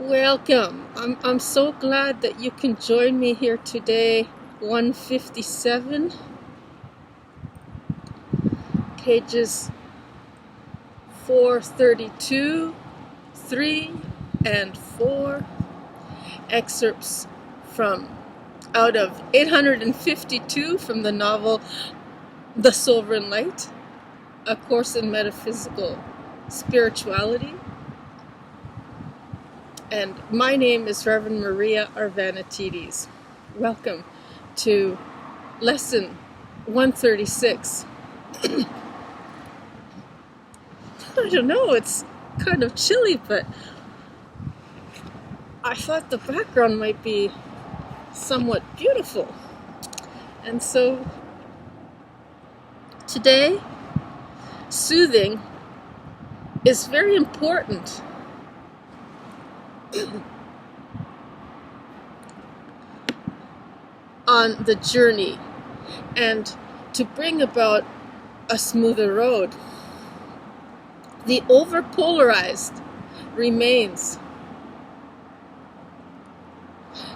Welcome. I'm so glad that you can join me here today. 157, pages 432, 3, and 4. Excerpts from out of 852 from the novel TheSovereignLight, A Course in Metaphysical Spirituality. And my name is Reverend Maria Arvanitides. Welcome to lesson 136. I don't know, it's kind of chilly, but I thought the background might be somewhat beautiful. And so today, soothing is very important. On the journey and to bring about a smoother road. The overpolarized remains.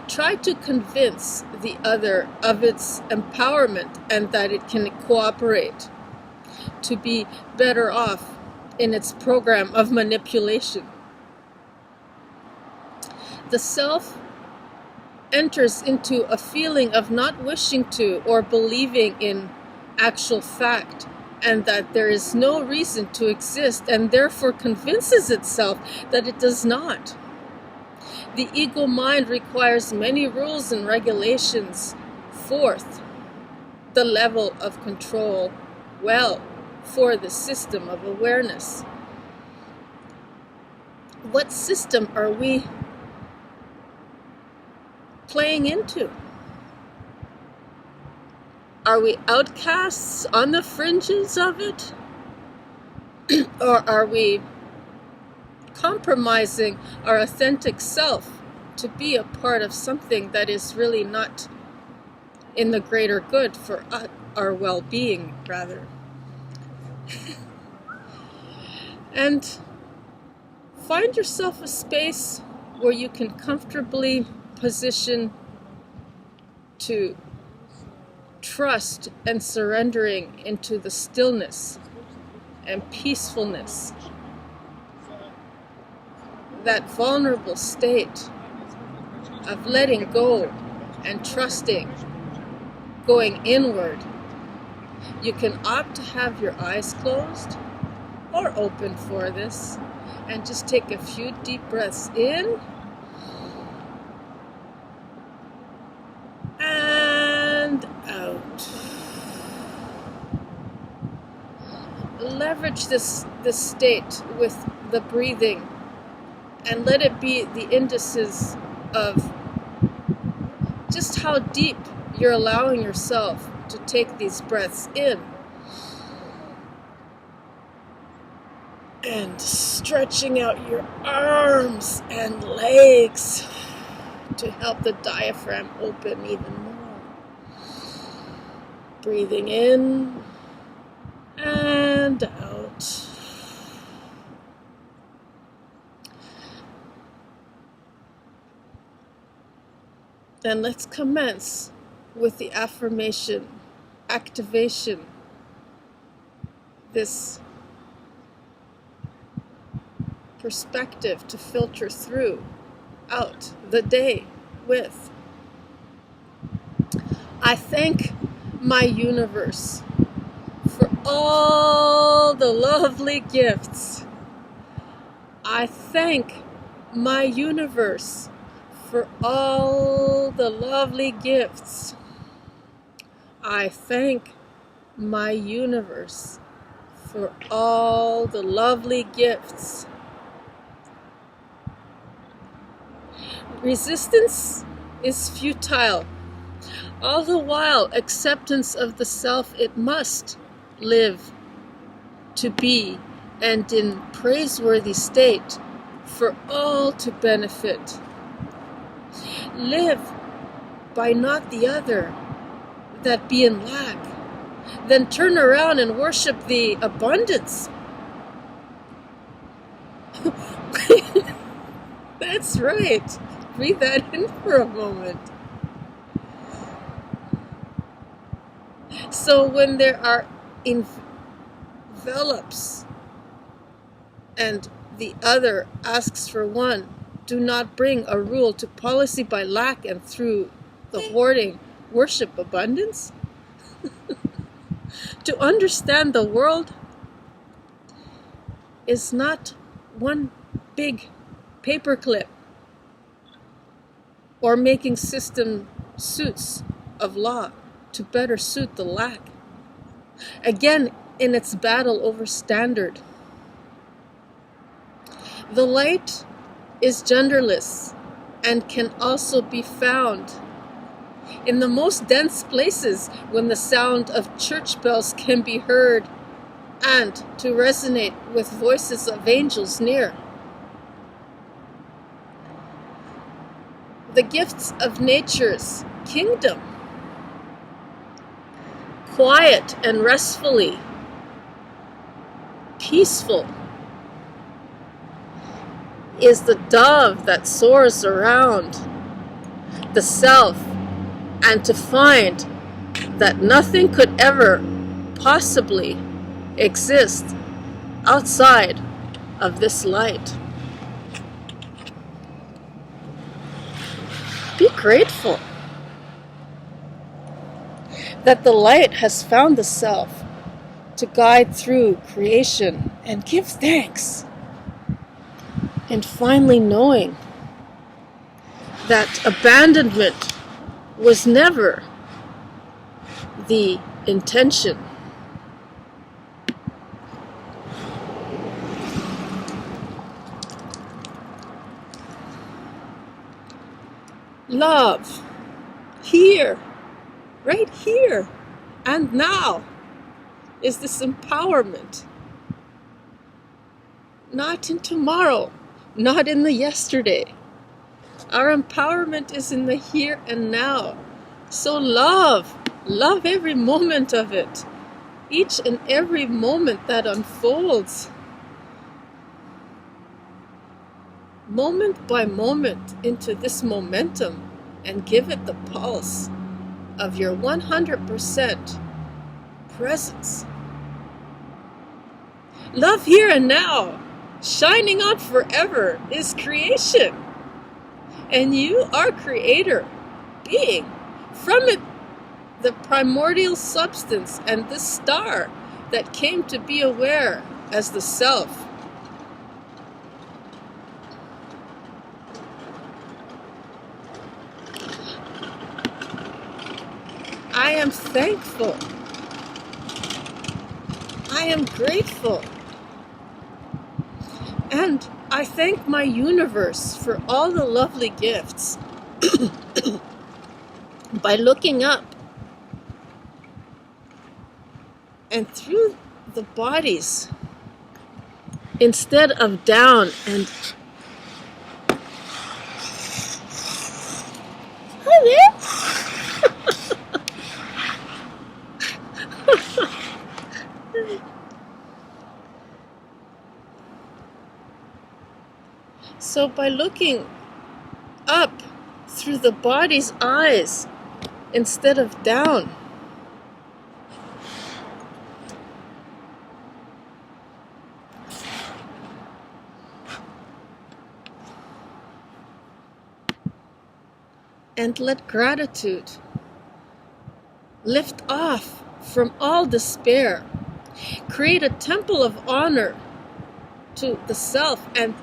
Try to convince the other of its empowerment and that it can cooperate to be better off in its program of manipulation. The self enters into a feeling of not wishing to or believing in actual fact, and that there is no reason to exist, and therefore convinces itself that it does not. The ego mind requires many rules and regulations. Fourth, the level of control for the system of awareness. What system are we playing into? Are we outcasts on the fringes of it? Or are we compromising our authentic self to be a part of something that is really not in the greater good for our well-being, rather? And find yourself a space where you can comfortably position to trust and surrendering into the stillness and peacefulness, that vulnerable state of letting go and trusting, going inward. You can opt to have your eyes closed or open for this, and just take a few deep breaths in and out. Leverage this state with the breathing and let it be the indices of just how deep you're allowing yourself to take these breaths in. And stretching out your arms and legs to help the diaphragm open even more. Breathing in and out. And let's commence with the affirmation, activation, this perspective to filter through out the day with. I thank my universe for all the lovely gifts. I thank my universe for all the lovely gifts. I thank my universe for all the lovely gifts. Resistance is futile. All the while, acceptance of the self it must live, to be, and in praiseworthy state for all to benefit. Live by not the other, that be in lack. Then turn around and worship the abundance. That's right. Breathe that in for a moment. So when there are envelops and the other asks for one, do not bring a rule to policy by lack and through the hoarding worship abundance. To understand the world is not one big paperclip or making system suits of law to better suit the lack. Again, in its battle over standard. The light is genderless and can also be found in the most dense places when the sound of church bells can be heard and to resonate with voices of angels near. The gifts of nature's kingdom, quiet and restfully, peaceful, is the dove that soars around the self, and to find that nothing could ever possibly exist outside of this light. Be grateful that the light has found the self to guide through creation, and give thanks. And finally knowing that abandonment was never the intention. Love, here, right here and now, is this empowerment. Not in tomorrow, not in the yesterday. Our empowerment is in the here and now. So love every moment of it. Each and every moment that unfolds. Moment by moment into this momentum, and give it the pulse of your 100% presence. Love here and now, shining on forever, is creation. And you are creator, being. From it, the primordial substance and this star that came to be aware as the self. I am thankful. I am grateful. And I thank my universe for all the lovely gifts. By looking up and through the bodies instead of down and hi there. So by looking up through the body's eyes instead of down, and let gratitude lift off from all despair, create a temple of honor to the self and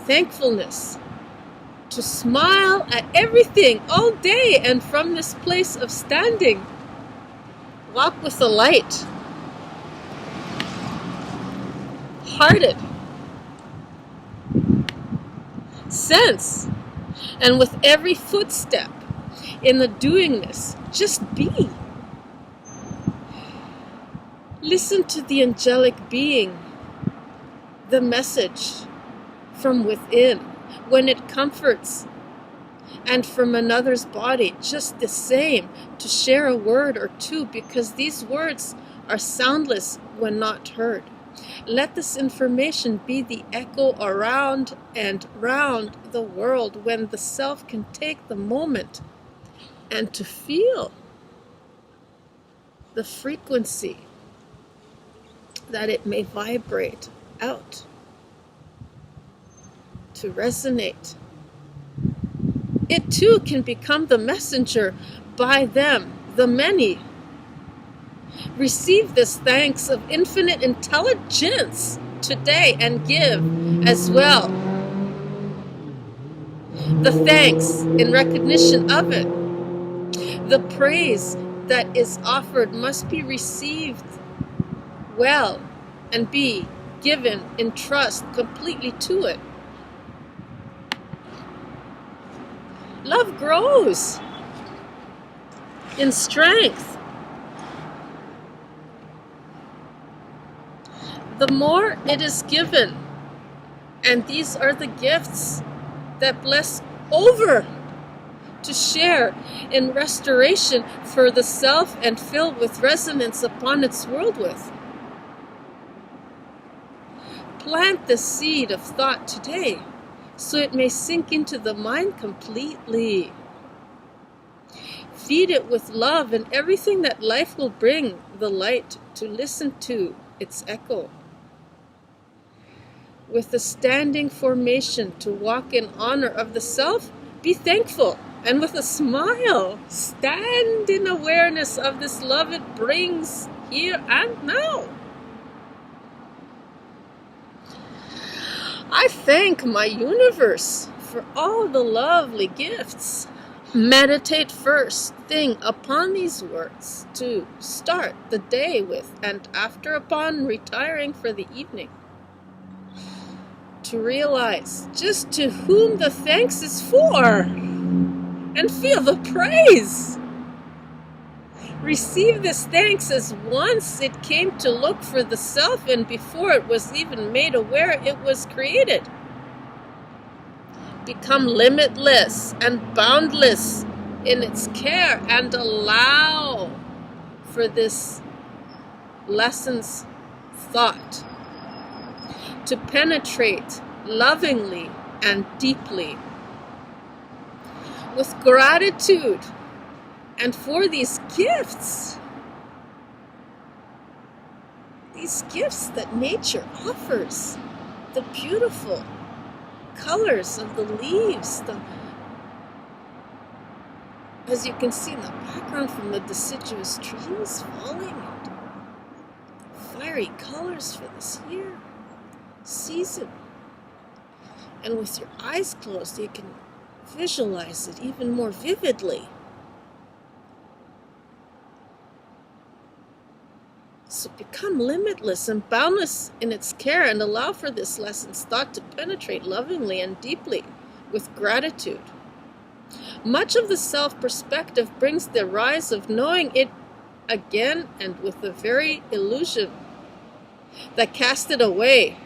thankfulness, to smile at everything all day, and from this place of standing, walk with the light, hearted, sense, and with every footstep in the doingness, just be. Listen to the angelic being, the message from within, when it comforts, and from another's body, just the same, to share a word or two, because these words are soundless when not heard. Let this information be the echo around and round the world when the self can take the moment and to feel the frequency that it may vibrate out, to resonate. It too can become the messenger by them, the many. Receive this thanks of infinite intelligence today and give as well the thanks in recognition of it. The praise that is offered must be received well and be given in trust completely to it. Love grows in strength. The more it is given, and these are the gifts that bless over to share in restoration for the self and fill with resonance upon its world with. Plant the seed of thought today so it may sink into the mind completely. Feed it with love and everything that life will bring the light to listen to its echo. With the standing formation to walk in honor of the self, be thankful, and with a smile, stand in awareness of this love it brings here and now. I thank my universe for all the lovely gifts. Meditate first thing upon these words to start the day with, and after upon retiring for the evening. To realize just to whom the thanks is for, and feel the praise. Receive this thanks as once it came to look for the self, and before it was even made aware it was created. Become limitless and boundless in its care, and allow for this lesson's thought to penetrate lovingly and deeply with gratitude and for these gifts that nature offers, the beautiful colors of the leaves, as you can see in the background from the deciduous trees falling, and fiery colors for this year season. And with your eyes closed, you can visualize it even more vividly. So become limitless and boundless in its care, and allow for this lesson's thought to penetrate lovingly and deeply with gratitude. Much of the self-perspective brings the rise of knowing it again, and with the very illusion that cast it away,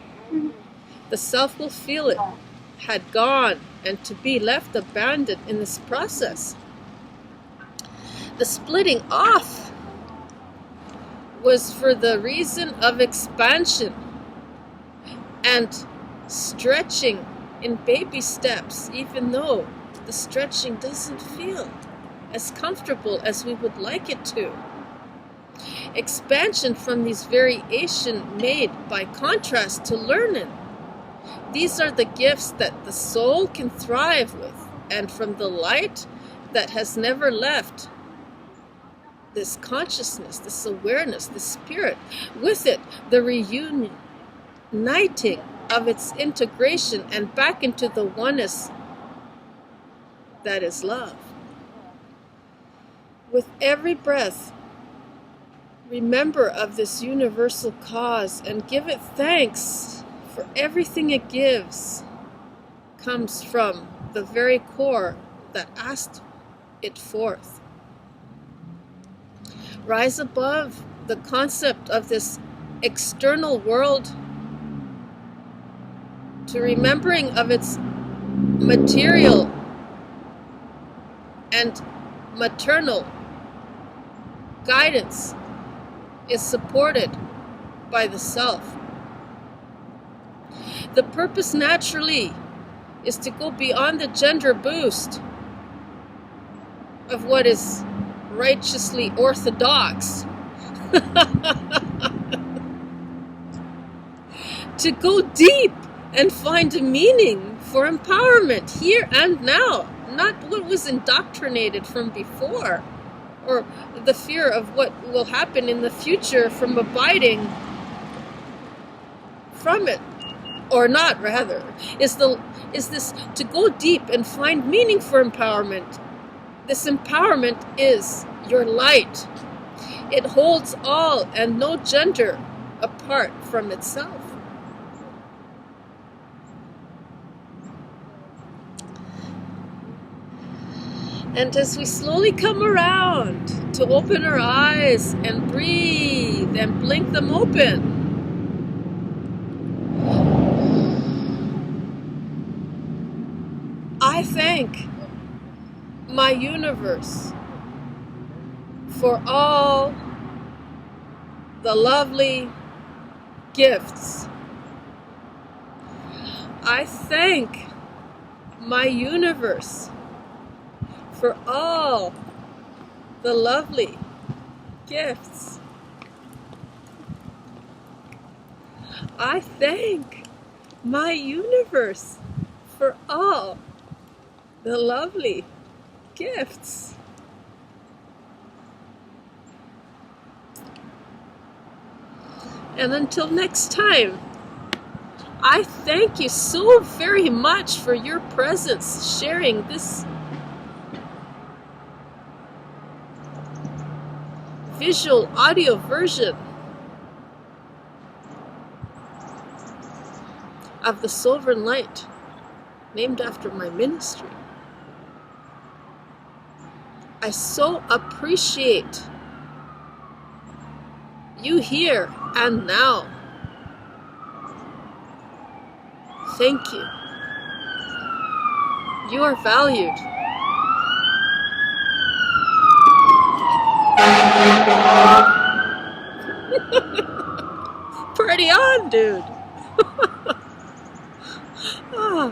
the self will feel it had gone, and to be left abandoned in this process. The splitting off was for the reason of expansion and stretching in baby steps, even though the stretching doesn't feel as comfortable as we would like it to. Expansion from these variation made by contrast to learning. These are the gifts that the soul can thrive with, and from the light that has never left this consciousness, this awareness, this spirit, with it the reuniting of its integration and back into the oneness that is love. With every breath, remember of this universal cause and give it thanks, for everything it gives comes from the very core that asked it forth. Rise above the concept of this external world to remembering of its material and maternal guidance is supported by the self The purpose naturally is to go beyond the gender boost of what is righteously orthodox. To go deep and find a meaning for empowerment here and now, not what was indoctrinated from before, or the fear of what will happen in the future from abiding from it, or not, rather, is this to go deep and find meaning for empowerment. This empowerment is your light. It holds all and no gender apart from itself. And as we slowly come around to open our eyes and breathe and blink them open, I thank my universe for all the lovely gifts. I thank my universe for all the lovely gifts. I thank my universe for all the lovely gifts. And until next time, I thank you so very much for your presence, sharing this visual audio version of the Sovereign Light, named after my ministry. I so appreciate you here and now. Thank you. You are valued. Party on, dude. Ah.